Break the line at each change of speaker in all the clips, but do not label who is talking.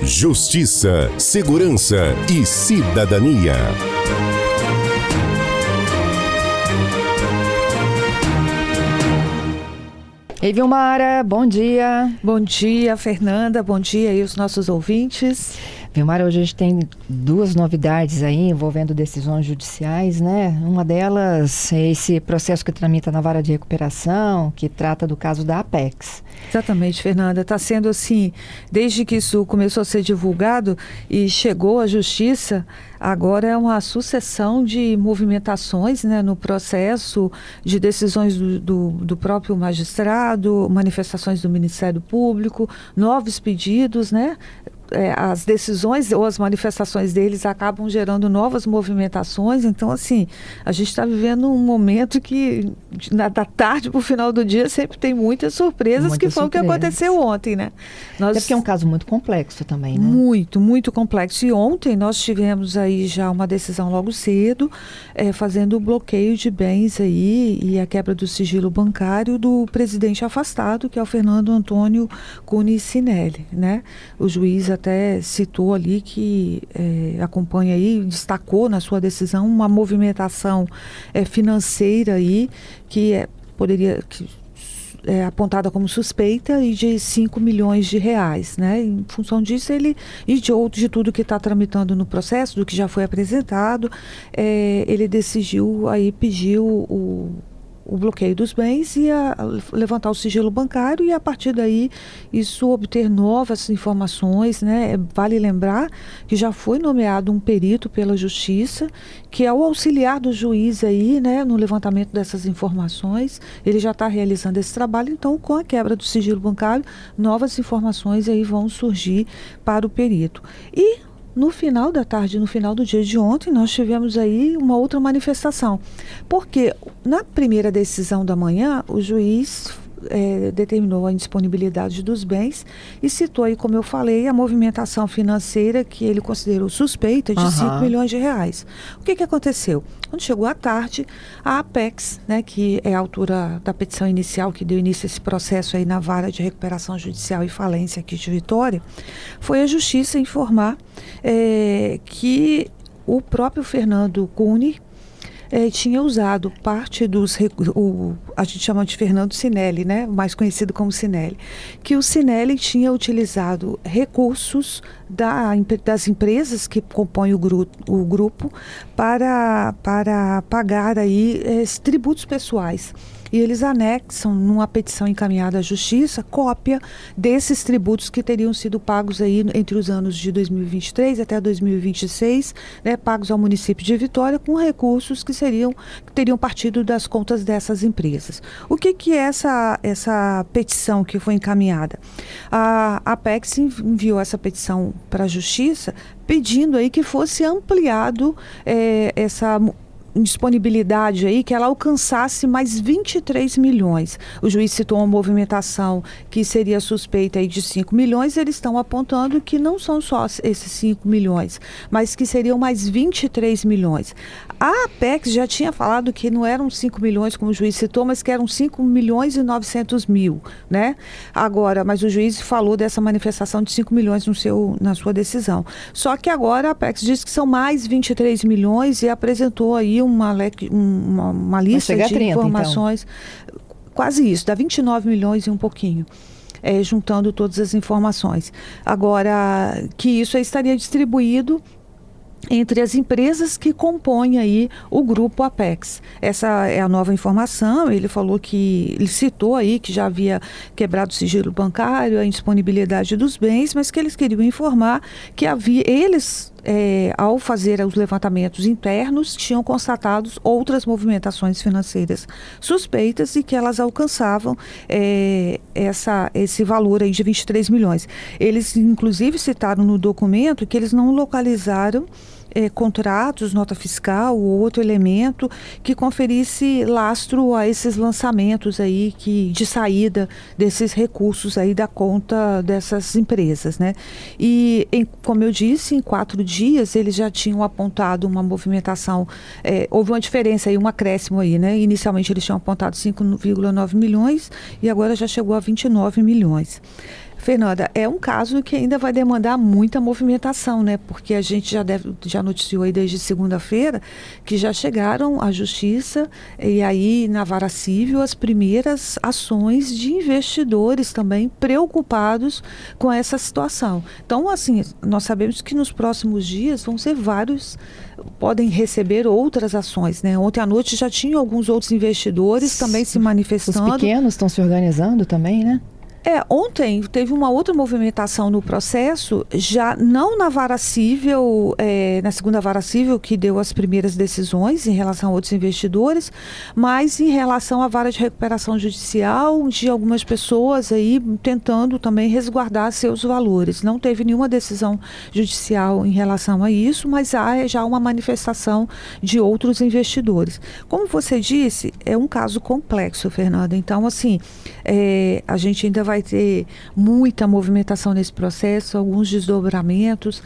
Justiça, Segurança e Cidadania.
Ei, Vilmara, bom dia.
Bom dia, Fernanda, bom dia aí os nossos ouvintes.
Vilmara, hoje a gente tem duas novidades aí envolvendo decisões judiciais, né? Uma delas é esse processo que tramita na Vara de Recuperação, que trata do caso da Apex.
Exatamente, Fernanda. Está sendo assim, desde que isso começou a ser divulgado e chegou à Justiça, agora é uma sucessão de movimentações, né, no processo, de decisões do próprio magistrado, manifestações do Ministério Público, novos pedidos, né? As decisões ou as manifestações deles acabam gerando novas movimentações. Então, assim, a gente está vivendo um momento que da tarde para o final do dia sempre tem muitas surpresas, que foi o que aconteceu ontem, né?
Até porque é um caso muito complexo também, né?
Muito, muito complexo. E ontem nós tivemos aí já uma decisão logo cedo, fazendo o bloqueio de bens aí e a quebra do sigilo bancário do presidente afastado, que é o Fernando Antônio Cunha Cinelli, né? O juiz até citou ali que acompanha aí, destacou na sua decisão uma movimentação financeira aí que poderia apontada como suspeita e de 5 milhões de reais, né? Em função disso, ele e de tudo que está tramitando no processo, do que já foi apresentado, ele decidiu aí pedir o bloqueio dos bens e levantar o sigilo bancário e, a partir daí, isso obter novas informações, né? Vale lembrar que já foi nomeado um perito pela Justiça, que é o auxiliar do juiz aí, né, no levantamento dessas informações. Ele já está realizando esse trabalho, então, com a quebra do sigilo bancário, novas informações aí vão surgir para o perito. E no final da tarde, no final do dia de ontem, nós tivemos aí uma outra manifestação. Porque na primeira decisão da manhã, o juiz determinou a indisponibilidade dos bens e citou aí, como eu falei, a movimentação financeira que ele considerou suspeita de 5 milhões de reais. O que aconteceu? Quando chegou à tarde, a Apex, né, que é a autora da petição inicial que deu início a esse processo aí na Vara de Recuperação Judicial e Falência aqui de Vitória, foi à Justiça informar que o próprio Fernando Cunha tinha usado parte a gente chama de Fernando Cinelli, né? Mais conhecido como Cinelli, que o Cinelli tinha utilizado recursos das empresas que compõem o grupo para pagar aí tributos pessoais. E eles anexam, numa petição encaminhada à Justiça, cópia desses tributos que teriam sido pagos aí entre os anos de 2023 até 2026, né, pagos ao município de Vitória, com recursos que teriam partido das contas dessas empresas. O que é essa petição que foi encaminhada? A Apex enviou essa petição para a Justiça, pedindo aí que fosse ampliado essa disponibilidade aí, que ela alcançasse mais 23 milhões. O juiz citou uma movimentação que seria suspeita aí de 5 milhões, eles estão apontando que não são só esses 5 milhões, mas que seriam mais 23 milhões. A Apex já tinha falado que não eram 5 milhões, como o juiz citou, mas que eram 5 milhões e 900 mil, né? Agora, mas o juiz falou dessa manifestação de 5 milhões na sua decisão. Só que agora a Apex diz que são mais 23 milhões e apresentou aí uma lista de 30, informações, então. Quase isso, dá 29 milhões e um pouquinho, juntando todas as informações. Agora, que isso aí estaria distribuído entre as empresas que compõem aí o grupo Apex. Essa é a nova informação. Ele citou aí que já havia quebrado o sigilo bancário, a indisponibilidade dos bens, mas que eles queriam informar que ao fazer os levantamentos internos, tinham constatado outras movimentações financeiras suspeitas e que elas alcançavam esse valor aí de 23 milhões. Eles, inclusive, citaram no documento que eles não localizaram contratos, nota fiscal ou outro elemento que conferisse lastro a esses lançamentos aí de saída desses recursos aí da conta dessas empresas, né? E, como eu disse, em 4 dias eles já tinham apontado uma movimentação, houve uma diferença aí, um acréscimo aí, né? Inicialmente eles tinham apontado 5,9 milhões e agora já chegou a 29 milhões. Fernanda, é um caso que ainda vai demandar muita movimentação, né? Porque a gente já noticiou aí desde segunda-feira que já chegaram à Justiça e aí na Vara Civil as primeiras ações de investidores também preocupados com essa situação. Então, assim, nós sabemos que nos próximos dias vão ser vários, podem receber outras ações, né? Ontem à noite já tinha alguns outros investidores também se manifestando.
Os pequenos estão se organizando também, né?
Ontem teve uma outra movimentação no processo, já não na Vara Civil, na segunda Vara Civil, que deu as primeiras decisões em relação a outros investidores, mas em relação à Vara de Recuperação Judicial, de algumas pessoas aí tentando também resguardar seus valores. Não teve nenhuma decisão judicial em relação a isso, mas há já uma manifestação de outros investidores. Como você disse, é um caso complexo, Fernanda. Então, assim, a gente ainda vai ter muita movimentação nesse processo, alguns desdobramentos,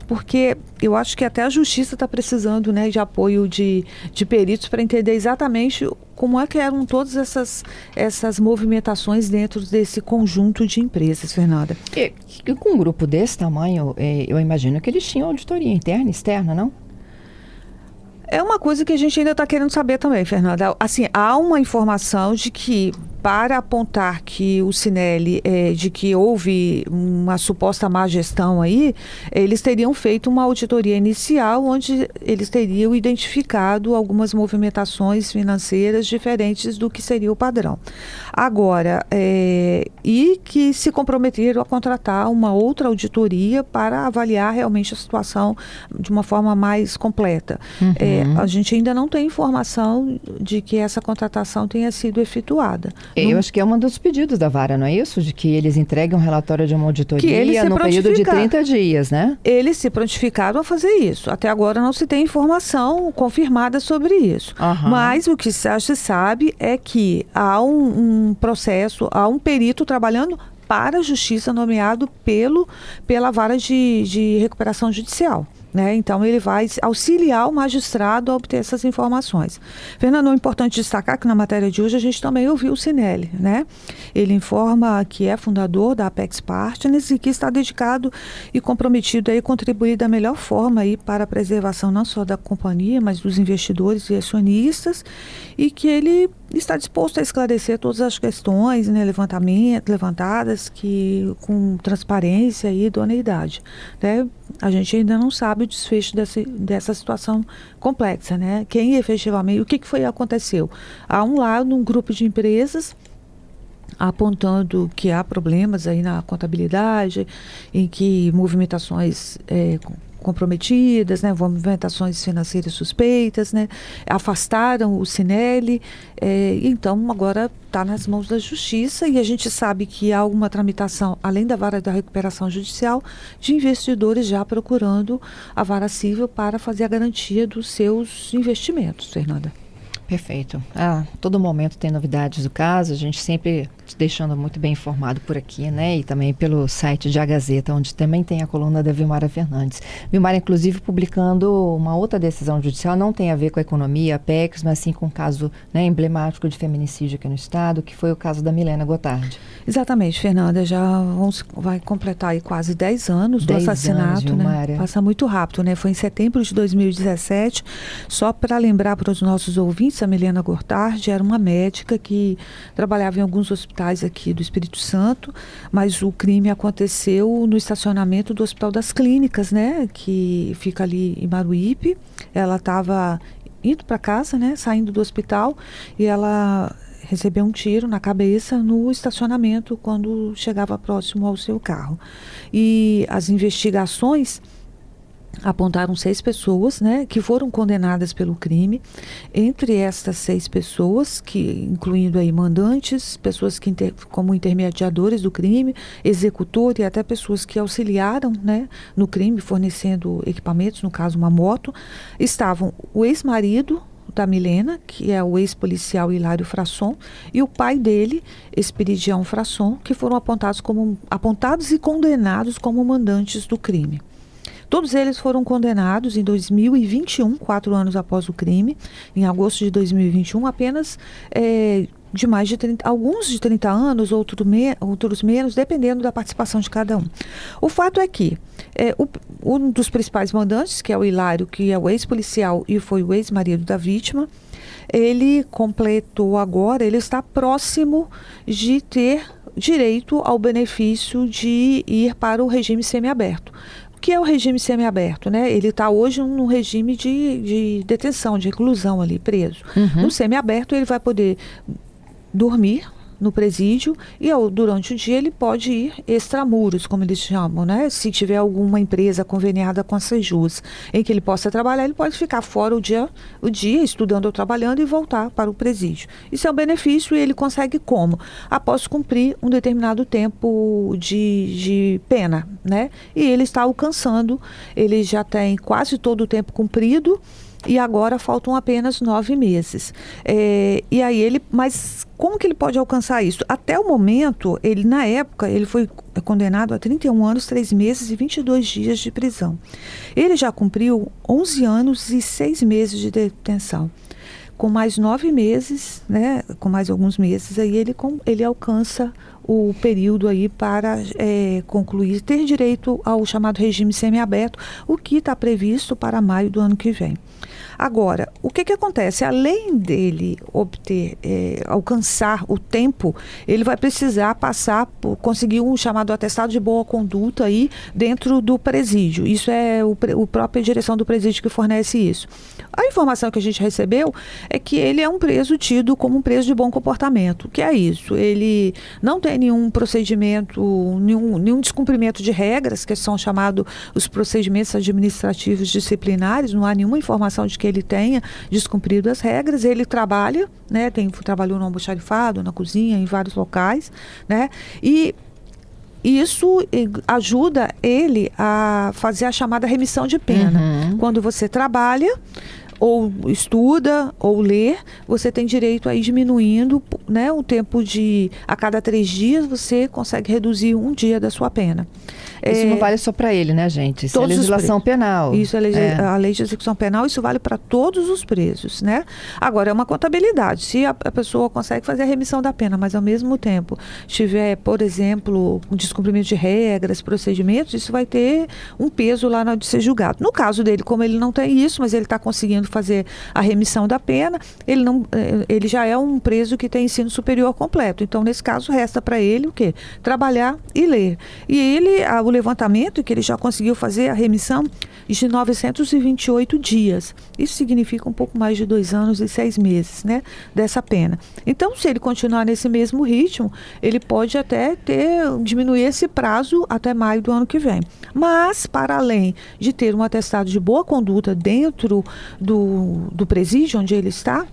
porque eu acho que até a Justiça está precisando, né, de apoio de peritos para entender exatamente como é que eram todas essas movimentações dentro desse conjunto de empresas, Fernanda.
E com um grupo desse tamanho, eu imagino que eles tinham auditoria interna e externa, não?
É uma coisa que a gente ainda está querendo saber também, Fernanda. Assim, há uma informação de que, para apontar que o Cinelli, de que houve uma suposta má gestão aí, eles teriam feito uma auditoria inicial onde eles teriam identificado algumas movimentações financeiras diferentes do que seria o padrão. Agora, e que se comprometeram a contratar uma outra auditoria para avaliar realmente a situação de uma forma mais completa. A gente ainda não tem informação de que essa contratação tenha sido efetuada.
Eu acho que é um dos pedidos da Vara, não é isso? De que eles entreguem um relatório de uma auditoria no período de 30 dias, né?
Eles se prontificaram a fazer isso. Até agora não se tem informação confirmada sobre isso. Mas o que já se sabe é que há um processo, há um perito trabalhando para a Justiça nomeado pela Vara de Recuperação Judicial. Né? Então, ele vai auxiliar o magistrado a obter essas informações. Fernando, é importante destacar que na matéria de hoje a gente também ouviu o Cinelli, né? Ele informa que é fundador da Apex Partners e que está dedicado e comprometido a contribuir da melhor forma aí para a preservação não só da companhia, mas dos investidores e acionistas, e que ele está disposto a esclarecer todas as questões, né, levantadas com transparência e idoneidade. Né? A gente ainda não sabe o desfecho dessa situação complexa, né? Quem efetivamente, o que aconteceu? Há um lado um grupo de empresas apontando que há problemas aí na contabilidade, em que movimentações comprometidas, né, movimentações financeiras suspeitas, né, afastaram o Cinelli, então agora está nas mãos da Justiça e a gente sabe que há uma tramitação, além da Vara da Recuperação Judicial, de investidores já procurando a Vara Civil para fazer a garantia dos seus investimentos, Fernanda.
Perfeito. Todo momento tem novidades do caso, a gente sempre te deixando muito bem informado por aqui, né? E também pelo site de A Gazeta, onde também tem a coluna da Vilmara Fernandes. Vilmara, inclusive, publicando uma outra decisão judicial, não tem a ver com a economia, a Apex, mas sim com um caso, né, emblemático de feminicídio aqui no estado, que foi o caso da Milena Gotardi.
Exatamente, Fernanda, vai completar aí quase 10 anos do assassinato,
anos,
né? Passa muito rápido, né? Foi em setembro de 2017. Só para lembrar para os nossos ouvintes, a Milena Gotardi era uma médica que trabalhava em alguns hospitais aqui do Espírito Santo, mas o crime aconteceu no estacionamento do Hospital das Clínicas, né? Que fica ali em Maruípe. Ela estava indo para casa, né? Saindo do hospital, e ela recebeu um tiro na cabeça no estacionamento quando chegava próximo ao seu carro. E as investigações apontaram 6 pessoas, né, que foram condenadas pelo crime. Entre estas 6 pessoas, incluindo aí mandantes, pessoas que como intermediadores do crime, executor e até pessoas que auxiliaram, né, no crime, fornecendo equipamentos, no caso uma moto, estavam o ex-marido da Milena, que é o ex-policial Hilário Frasson, e o pai dele, Esperidião Frasson, que foram apontados e condenados como mandantes do crime. Todos eles foram condenados em 2021, 4 anos após o crime, em agosto de 2021, apenas de mais de 30, alguns de 30 anos, outros menos, dependendo da participação de cada um. O fato é que um dos principais mandantes, que é o Hilário, que é o ex-policial e foi o ex-marido da vítima, ele completou agora, ele está próximo de ter direito ao benefício de ir para o regime semiaberto. O que é o regime semiaberto, né? Ele está hoje num regime de detenção, de reclusão ali, preso. No semiaberto ele vai poder dormir no presídio e durante o dia ele pode ir extramuros, como eles chamam, né? Se tiver alguma empresa conveniada com a Sejus em que ele possa trabalhar, ele pode ficar fora o dia estudando ou trabalhando e voltar para o presídio. Isso é um benefício e ele consegue como? Após cumprir um determinado tempo de pena, né? E ele está alcançando, ele já tem quase todo o tempo cumprido e agora faltam apenas 9 meses. E aí mas como que ele pode alcançar isso? Até o momento, na época, ele foi condenado a 31 anos, 3 meses e 22 dias de prisão. Ele já cumpriu 11 anos e 6 meses de detenção. Com mais 9 meses, né, com mais alguns meses, aí ele alcança o período aí para concluir, ter direito ao chamado regime semiaberto, o que está previsto para maio do ano que vem. Agora, o que acontece? Além dele alcançar o tempo, ele vai precisar conseguir um chamado atestado de boa conduta aí dentro do presídio. Isso é a própria direção do presídio que fornece isso. A informação que a gente recebeu é que ele é um preso tido como um preso de bom comportamento. O que é isso? Ele não tem nenhum procedimento, nenhum descumprimento de regras, que são chamados os procedimentos administrativos disciplinares. Não há nenhuma informação de que ele tenha descumprido as regras. Ele trabalha, né? Trabalhou no almoxarifado, na cozinha, em vários locais, né? E isso ajuda ele a fazer a chamada remissão de pena. Quando você trabalha, ou estuda, ou lê, você tem direito a ir diminuindo, né, o tempo a cada 3 dias você consegue reduzir 1 dia da sua pena.
Isso não vale só para ele, né, gente? Isso é legislação penal.
Isso é a lei de execução penal, isso vale para todos os presos, né? Agora, é uma contabilidade. Se a pessoa consegue fazer a remissão da pena, mas ao mesmo tempo tiver, por exemplo, um descumprimento de regras, procedimentos, isso vai ter um peso lá na hora de ser julgado. No caso dele, como ele não tem isso, mas ele está conseguindo fazer a remissão da pena, ele já é um preso que tem ensino superior completo. Então, nesse caso, resta para ele o quê? Trabalhar e ler. E o levantamento que ele já conseguiu fazer a remissão de 928 dias. Isso significa um pouco mais de 2 anos e 6 meses, né, dessa pena. Então, se ele continuar nesse mesmo ritmo, ele pode até diminuir esse prazo até maio do ano que vem. Mas, para além de ter um atestado de boa conduta dentro do presídio onde ele está,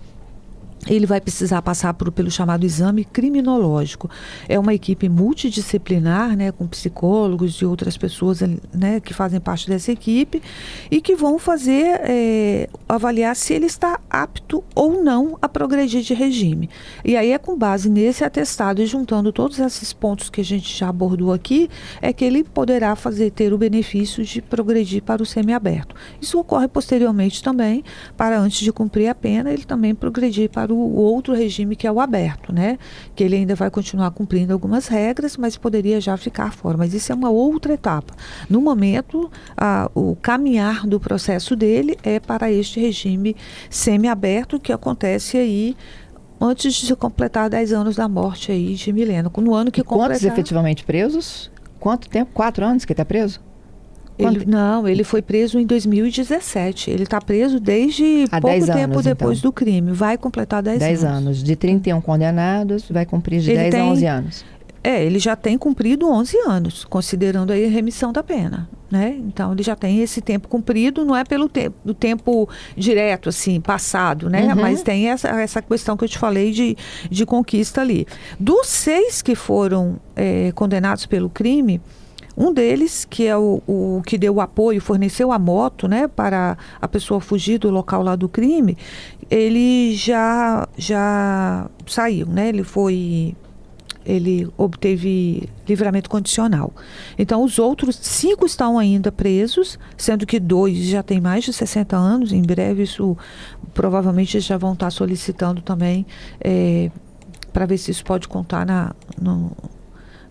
ele vai precisar passar pelo chamado exame criminológico. É uma equipe multidisciplinar, né, com psicólogos e outras pessoas, né, que fazem parte dessa equipe e que vão avaliar se ele está apto ou não a progredir de regime. E aí é com base nesse atestado e juntando todos esses pontos que a gente já abordou aqui, é que ele poderá ter o benefício de progredir para o semiaberto. Isso ocorre posteriormente também, para antes de cumprir a pena, ele também progredir para o outro regime, que é o aberto, né? Que ele ainda vai continuar cumprindo algumas regras, mas poderia já ficar fora. Mas isso é uma outra etapa. No momento, o caminhar do processo dele é para este regime semiaberto, que acontece aí antes de completar 10 anos da morte aí de Milena. No ano que completar...
Quantos efetivamente presos? Quanto tempo? 4 anos que ele está preso?
Ele foi preso em 2017. Ele está preso desde pouco tempo depois do crime. Vai completar 10 anos.
10 anos. De 31 condenados, vai cumprir de 10 a 11 anos.
Ele já tem cumprido 11 anos, considerando aí a remissão da pena, né? Então, ele já tem esse tempo cumprido, não é pelo tempo direto, assim, passado, né? Mas tem essa questão que eu te falei de conquista ali. Dos 6 que foram condenados pelo crime, um deles, que é o que deu o apoio, forneceu a moto, né, para a pessoa fugir do local lá do crime, ele já saiu, né? Ele obteve livramento condicional. Então, os outros 5 estão ainda presos, sendo que 2 já têm mais de 60 anos. Em breve, isso provavelmente já vão estar solicitando também para ver se isso pode contar na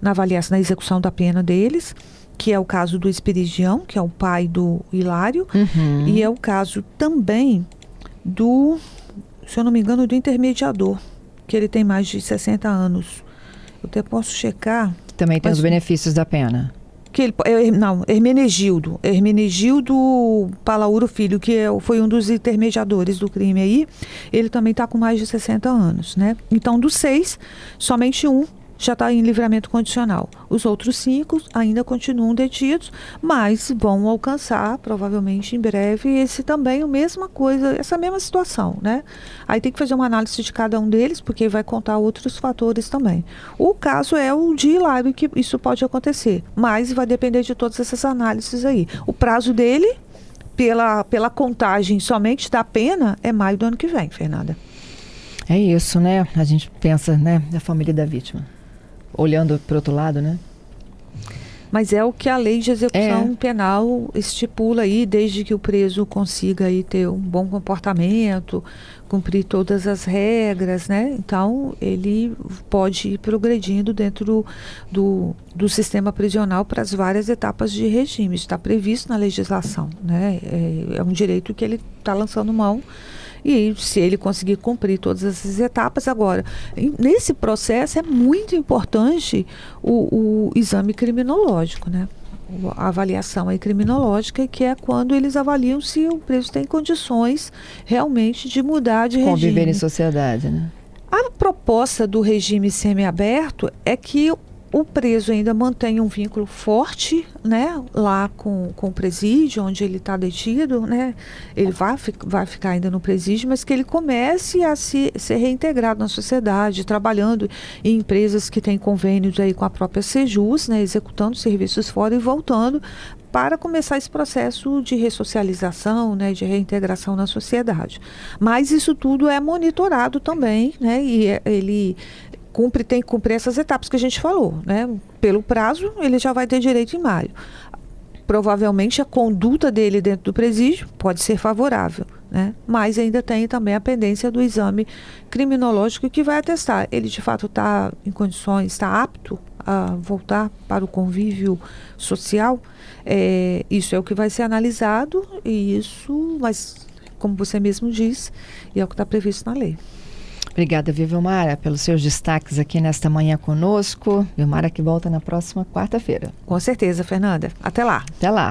avaliação, na execução da pena deles, que é o caso do Esperidião, que é o pai do Hilário, e é o caso também do, se eu não me engano, do intermediador, que ele tem mais de 60 anos. Eu até posso checar.
Também tem os benefícios da pena.
Hermenegildo Palauro Filho, que foi um dos intermediadores do crime aí, ele também está com mais de 60 anos, né? Então, dos 6, somente um já está em livramento condicional. Os outros 5 ainda continuam detidos, mas vão alcançar, provavelmente em breve, esse também, a mesma coisa, essa mesma situação, né? Aí tem que fazer uma análise de cada um deles, porque vai contar outros fatores também. O caso é o de Hilário, que isso pode acontecer, mas vai depender de todas essas análises aí. O prazo dele, pela contagem somente da pena, é maio do ano que vem, Fernanda.
É isso, né? A gente pensa, né, na família da vítima. Olhando para o outro lado, né?
Mas é o que a lei de execução penal estipula aí, desde que o preso consiga aí ter um bom comportamento, cumprir todas as regras, né? Então, ele pode ir progredindo dentro do sistema prisional para as várias etapas de regime. Isso está previsto na legislação, né? É um direito que ele está lançando mão. E se ele conseguir cumprir todas essas etapas, agora, nesse processo é muito importante o exame criminológico, né? A avaliação aí criminológica, que é quando eles avaliam se o preso tem condições realmente de mudar de regime.
Conviver em sociedade, né?
A proposta do regime semiaberto é que o preso ainda mantém um vínculo forte, né, lá com o presídio, onde ele está detido, né, ele vai ficar ainda no presídio, mas que ele comece a ser reintegrado na sociedade, trabalhando em empresas que têm convênios aí com a própria Sejus, né, executando serviços fora e voltando para começar esse processo de ressocialização, né, de reintegração na sociedade. Mas isso tudo é monitorado também, né, e ele tem que cumprir essas etapas que a gente falou, né? Pelo prazo, ele já vai ter direito em maio. Provavelmente a conduta dele dentro do presídio pode ser favorável, né? Mas ainda tem também a pendência do exame criminológico que vai atestar. Ele de fato está em condições, está apto a voltar para o convívio social. Isso é o que vai ser analisado mas como você mesmo disse, é o que está previsto na lei.
Obrigada, Vilmara, pelos seus destaques aqui nesta manhã conosco. Vilmara que volta na próxima quarta-feira.
Com certeza, Fernanda. Até lá.
Até lá.